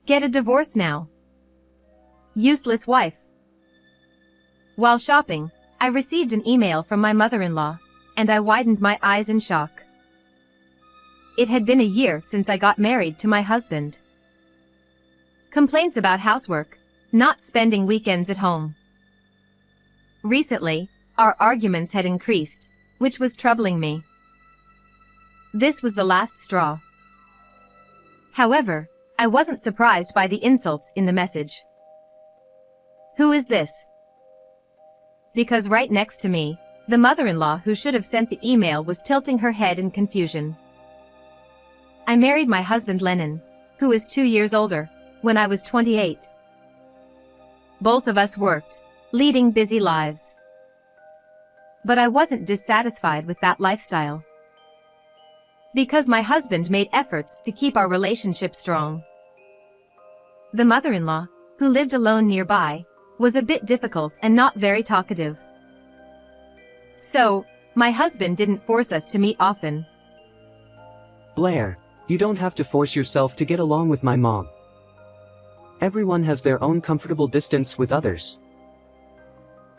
Get a divorce now. Useless wife. While shopping, I received an email from my mother-in-law, and I widened my eyes in shock. It had been a year since I got married to my husband. Complaints about housework, not spending weekends at home. Recently, our arguments had increased, which was troubling me. This was the last straw. However, I wasn't surprised by the insults in the message. Who is this? Because right next to me, the mother-in-law who should have sent the email was tilting her head in confusion. I married my husband Lennon, who is 2 years older, when I was 28. Both of us worked, leading busy lives. But I wasn't dissatisfied with that lifestyle. Because my husband made efforts to keep our relationship strong. The mother-in-law, who lived alone nearby, was a bit difficult and not very talkative. So, my husband didn't force us to meet often. Blair, you don't have to force yourself to get along with my mom. Everyone has their own comfortable distance with others.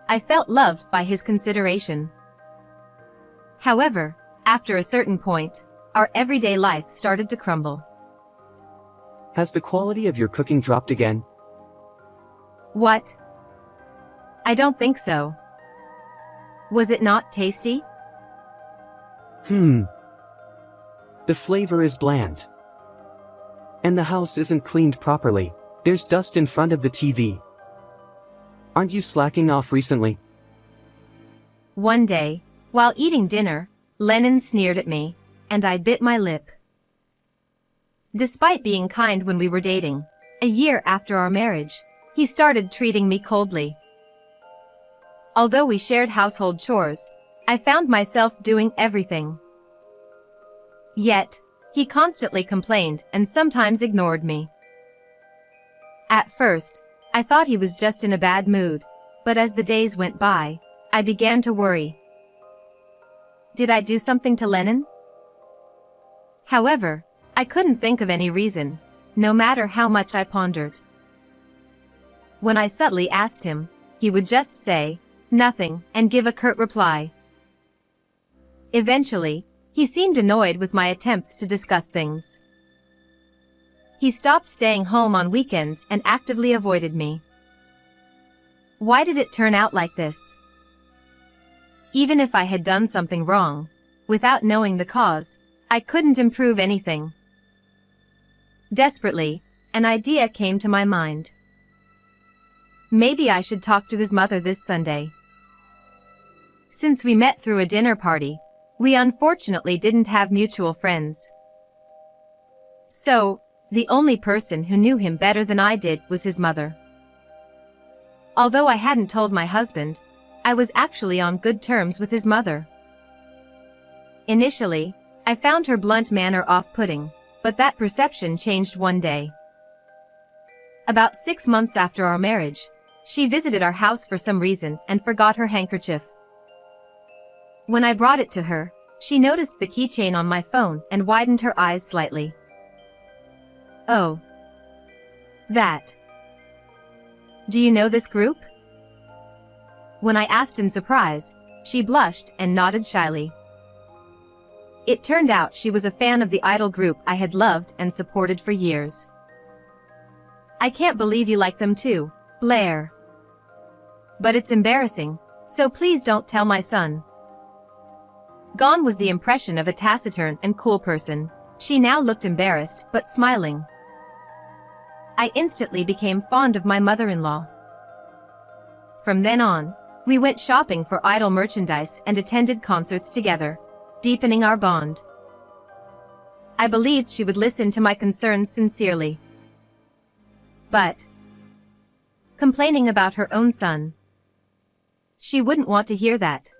I felt loved by his consideration. However, after a certain point, our everyday life started to crumble. Has the quality of your cooking dropped again? What? I don't think so. Was it not tasty? The flavor is bland. And the house isn't cleaned properly. There's dust in front of the TV. Aren't you slacking off recently? One day, while eating dinner, Lennon sneered at me, and I bit my lip. Despite being kind when we were dating, a year after our marriage, he started treating me coldly. Although we shared household chores, I found myself doing everything. Yet, he constantly complained and sometimes ignored me. At first, I thought he was just in a bad mood, but as the days went by, I began to worry. Did I do something to Lennon? However, I couldn't think of any reason, no matter how much I pondered. When I subtly asked him, he would just say, "Nothing," and give a curt reply. Eventually, he seemed annoyed with my attempts to discuss things. He stopped staying home on weekends and actively avoided me. Why did it turn out like this? Even if I had done something wrong, without knowing the cause, I couldn't improve anything. Desperately, an idea came to my mind. Maybe I should talk to his mother this Sunday. Since we met through a dinner party, we unfortunately didn't have mutual friends. So, the only person who knew him better than I did was his mother. Although I hadn't told my husband, I was actually on good terms with his mother. Initially, I found her blunt manner off-putting, but that perception changed one day. About 6 months after our marriage, she visited our house for some reason and forgot her handkerchief. When I brought it to her, she noticed the keychain on my phone and widened her eyes slightly. Oh. That. Do you know this group? When I asked in surprise, she blushed and nodded shyly. It turned out she was a fan of the idol group I had loved and supported for years. I can't believe you like them too, Blair. But it's embarrassing, so please don't tell my son. Gone was the impression of a taciturn and cool person. She now looked embarrassed but smiling. I instantly became fond of my mother-in-law. From then on, we went shopping for idol merchandise and attended concerts together, deepening our bond. I believed she would listen to my concerns sincerely. But, complaining about her own son, she wouldn't want to hear that.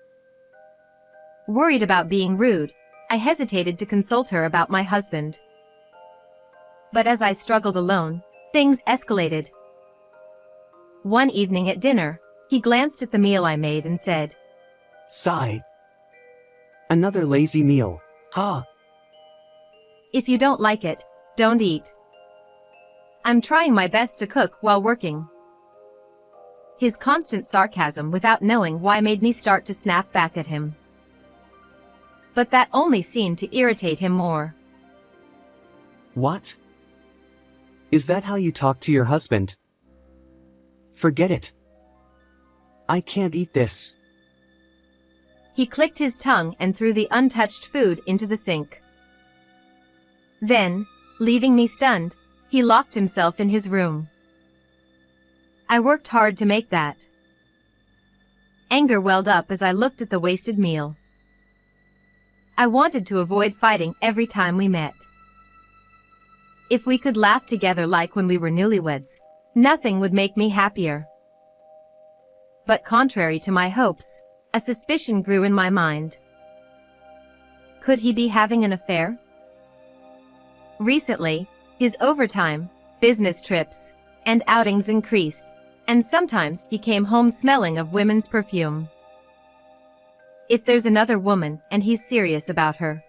Worried about being rude, I hesitated to consult her about my husband. But as I struggled alone, things escalated. One evening at dinner, he glanced at the meal I made and said, "Sigh. Another lazy meal, huh?" "If you don't like it, don't eat." I'm trying my best to cook while working. His constant sarcasm without knowing why made me start to snap back at him. But that only seemed to irritate him more. What? Is that how you talk to your husband? Forget it. I can't eat this. He clicked his tongue and threw the untouched food into the sink. Then, leaving me stunned, he locked himself in his room. I worked hard to make that. Anger welled up as I looked at the wasted meal. I wanted to avoid fighting every time we met. If we could laugh together like when we were newlyweds, nothing would make me happier. But contrary to my hopes, a suspicion grew in my mind. Could he be having an affair? Recently, his overtime, business trips, and outings increased, and sometimes he came home smelling of women's perfume. If there's another woman and he's serious about her.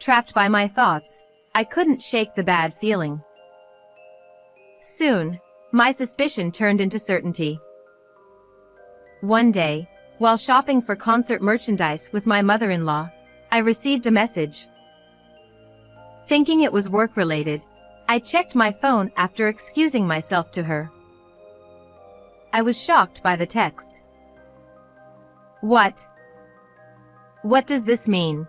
Trapped by my thoughts, I couldn't shake the bad feeling. Soon, my suspicion turned into certainty. One day, while shopping for concert merchandise with my mother-in-law, I received a message. Thinking it was work-related, I checked my phone after excusing myself to her. I was shocked by the text. What? What does this mean?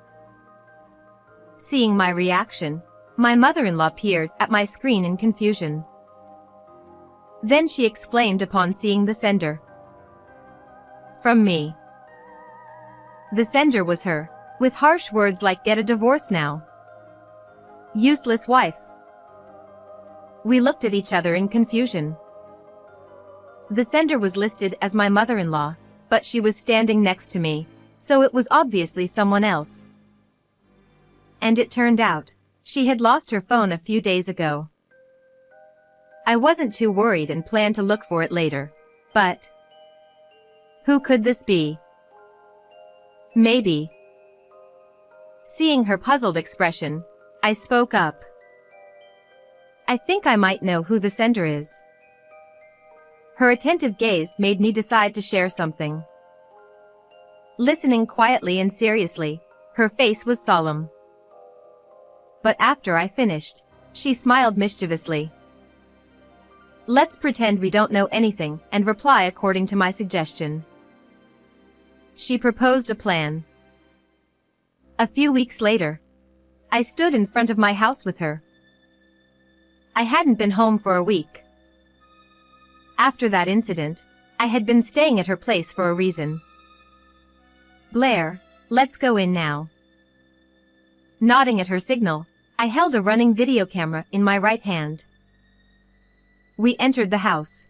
Seeing my reaction, my mother-in-law peered at my screen in confusion. Then she exclaimed upon seeing the sender. From me. The sender was her, with harsh words like "Get a divorce now. Useless wife." We looked at each other in confusion. The sender was listed as my mother-in-law, but she was standing next to me, so it was obviously someone else. And it turned out, she had lost her phone a few days ago. I wasn't too worried and planned to look for it later, but who could this be? Maybe. Seeing her puzzled expression, I spoke up. I think I might know who the sender is. Her attentive gaze made me decide to share something. Listening quietly and seriously, her face was solemn. But after I finished, she smiled mischievously. Let's pretend we don't know anything and reply according to my suggestion. She proposed a plan. A few weeks later, I stood in front of my house with her. I hadn't been home for a week. After that incident, I had been staying at her place for a reason. Blair, let's go in now. Nodding at her signal, I held a running video camera in my right hand. We entered the house.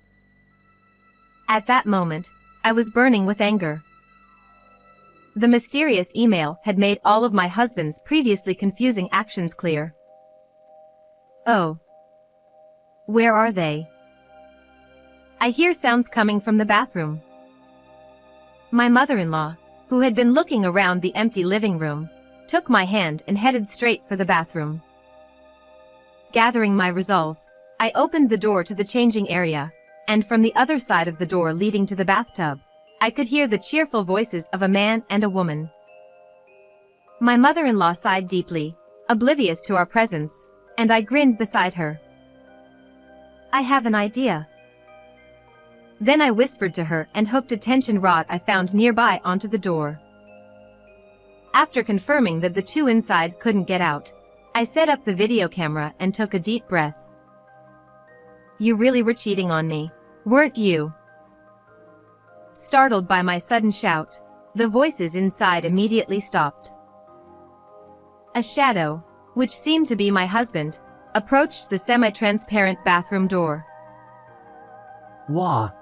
At that moment, I was burning with anger. The mysterious email had made all of my husband's previously confusing actions clear. Oh. Where are they? I hear sounds coming from the bathroom. My mother-in-law, who had been looking around the empty living room, took my hand and headed straight for the bathroom. Gathering my resolve, I opened the door to the changing area, and from the other side of the door leading to the bathtub, I could hear the cheerful voices of a man and a woman. My mother-in-law sighed deeply, oblivious to our presence, and I grinned beside her. I have an idea. Then I whispered to her and hooked a tension rod I found nearby onto the door. After confirming that the two inside couldn't get out, I set up the video camera and took a deep breath. You really were cheating on me, weren't you? Startled by my sudden shout, the voices inside immediately stopped. A shadow, which seemed to be my husband, approached the semi-transparent bathroom door. What?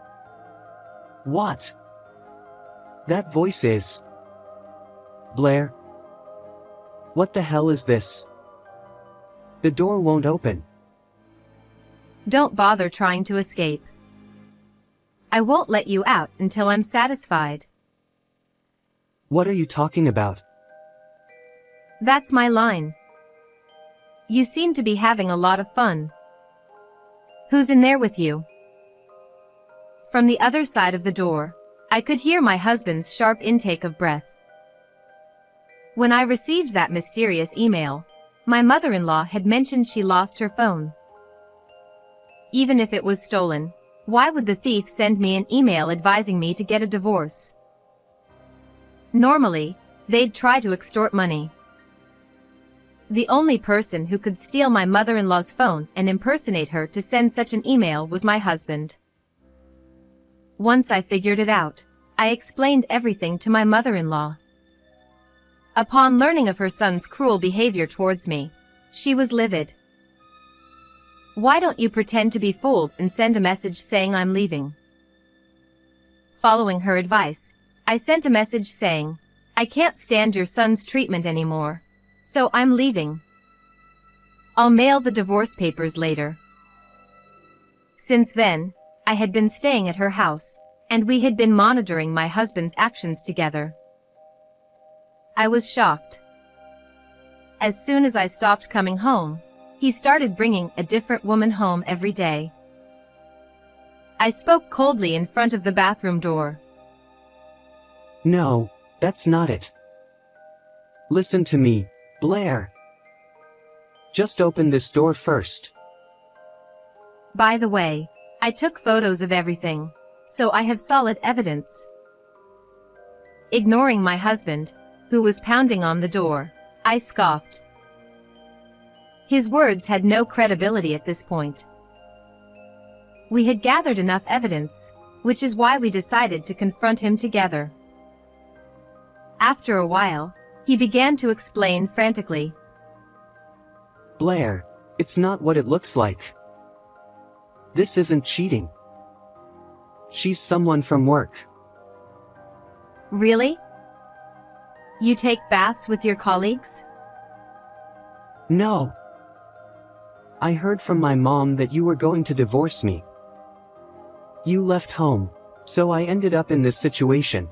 That voice is... Blair? What the hell is this? The door won't open. Don't bother trying to escape. I won't let you out until I'm satisfied. What are you talking about? That's my line. You seem to be having a lot of fun. Who's in there with you? From the other side of the door, I could hear my husband's sharp intake of breath. When I received that mysterious email, my mother-in-law had mentioned she lost her phone. Even if it was stolen, why would the thief send me an email advising me to get a divorce? Normally, they'd try to extort money. The only person who could steal my mother-in-law's phone and impersonate her to send such an email was my husband. Once I figured it out, I explained everything to my mother-in-law. Upon learning of her son's cruel behavior towards me, she was livid. Why don't you pretend to be fooled and send a message saying I'm leaving? Following her advice, I sent a message saying, I can't stand your son's treatment anymore, so I'm leaving. I'll mail the divorce papers later. Since then, I had been staying at her house, and we had been monitoring my husband's actions together. I was shocked. As soon as I stopped coming home, he started bringing a different woman home every day. I spoke coldly in front of the bathroom door. No, that's not it. Listen to me, Blair. Just open this door first. By the way, I took photos of everything, so I have solid evidence. Ignoring my husband, who was pounding on the door, I scoffed. His words had no credibility at this point. We had gathered enough evidence, which is why we decided to confront him together. After a while, he began to explain frantically. Blair, it's not what it looks like. This isn't cheating. She's someone from work. Really? You take baths with your colleagues? No. I heard from my mom that you were going to divorce me. You left home, so I ended up in this situation.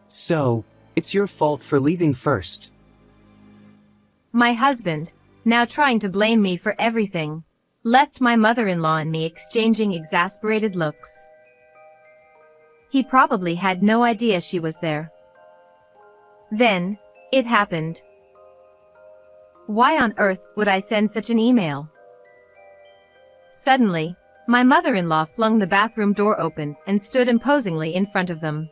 So, it's your fault for leaving first. My husband, now trying to blame me for everything, left my mother-in-law and me exchanging exasperated looks. He probably had no idea she was there. Then, it happened. Why on earth would I send such an email? Suddenly, my mother-in-law flung the bathroom door open and stood imposingly in front of them.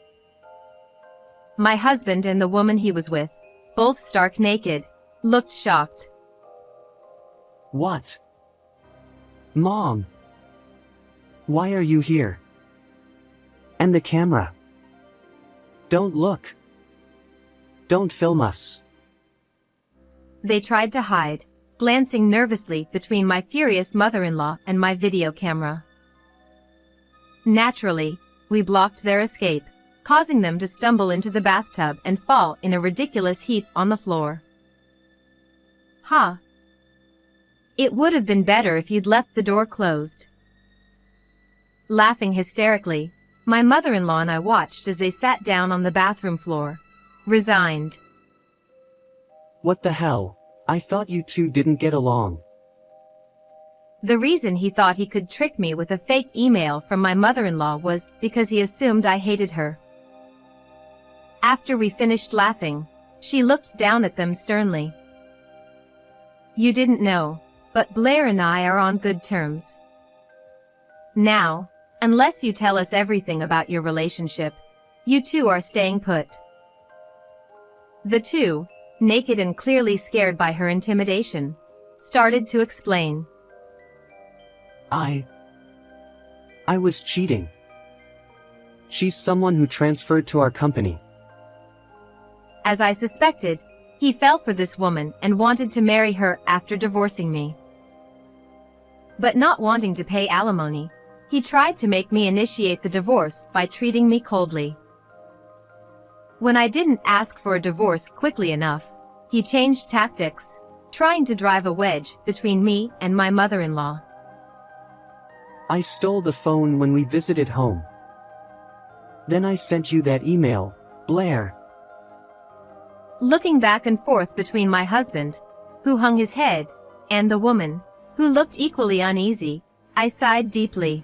My husband and the woman he was with, both stark naked, looked shocked. What? Mom? Why are you here? And the camera? Don't look. Don't film us. They tried to hide, glancing nervously between my furious mother-in-law and my video camera. Naturally, we blocked their escape, causing them to stumble into the bathtub and fall in a ridiculous heap on the floor. Ha! It would have been better if you'd left the door closed. Laughing hysterically, my mother-in-law and I watched as they sat down on the bathroom floor, resigned. What the hell? I thought you two didn't get along. The reason he thought he could trick me with a fake email from my mother-in-law was because he assumed I hated her. After we finished laughing, she looked down at them sternly. You didn't know, but Blair and I are on good terms. Now, unless you tell us everything about your relationship, you two are staying put. The two, naked and clearly scared by her intimidation, started to explain. I was cheating. She's someone who transferred to our company. As I suspected, he fell for this woman and wanted to marry her after divorcing me. But not wanting to pay alimony, he tried to make me initiate the divorce by treating me coldly. When I didn't ask for a divorce quickly enough, he changed tactics, trying to drive a wedge between me and my mother-in-law. I stole the phone when we visited home. Then I sent you that email, Blair. Looking back and forth between my husband, who hung his head, and the woman, who looked equally uneasy, I sighed deeply.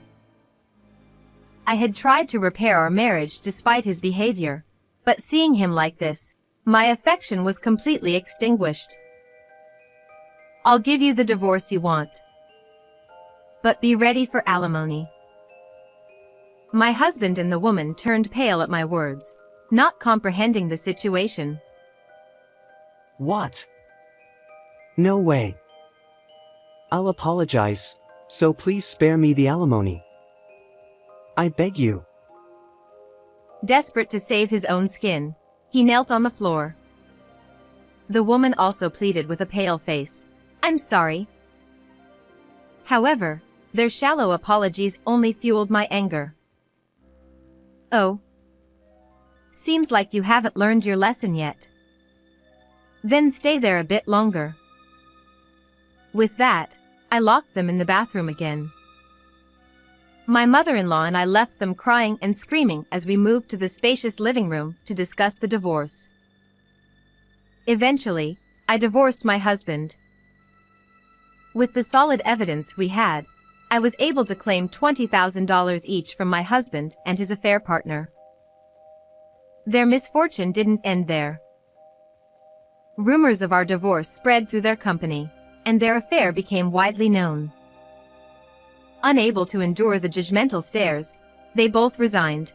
I had tried to repair our marriage despite his behavior, but seeing him like this, my affection was completely extinguished. I'll give you the divorce you want. But be ready for alimony. My husband and the woman turned pale at my words, not comprehending the situation. What? No way. I'll apologize, so please spare me the alimony. I beg you. Desperate to save his own skin, he knelt on the floor. The woman also pleaded with a pale face. I'm sorry. However, their shallow apologies only fueled my anger. Oh. Seems like you haven't learned your lesson yet. Then stay there a bit longer. With that, I locked them in the bathroom again. My mother-in-law and I left them crying and screaming as we moved to the spacious living room to discuss the divorce. Eventually, I divorced my husband. With the solid evidence we had, I was able to claim $20,000 each from my husband and his affair partner. Their misfortune didn't end there. Rumors of our divorce spread through their company, and their affair became widely known. Unable to endure the judgmental stares, they both resigned.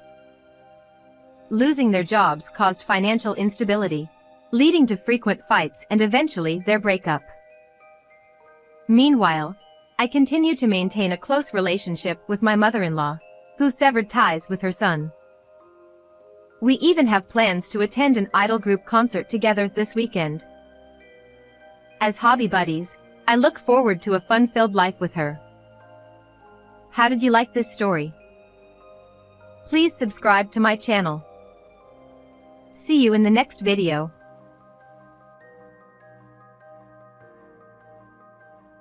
Losing their jobs caused financial instability, leading to frequent fights and eventually their breakup. Meanwhile, I continue to maintain a close relationship with my mother-in-law, who severed ties with her son. We even have plans to attend an idol group concert together this weekend. As hobby buddies, I look forward to a fun-filled life with her. How did you like this story? Please subscribe to my channel. See you in the next video.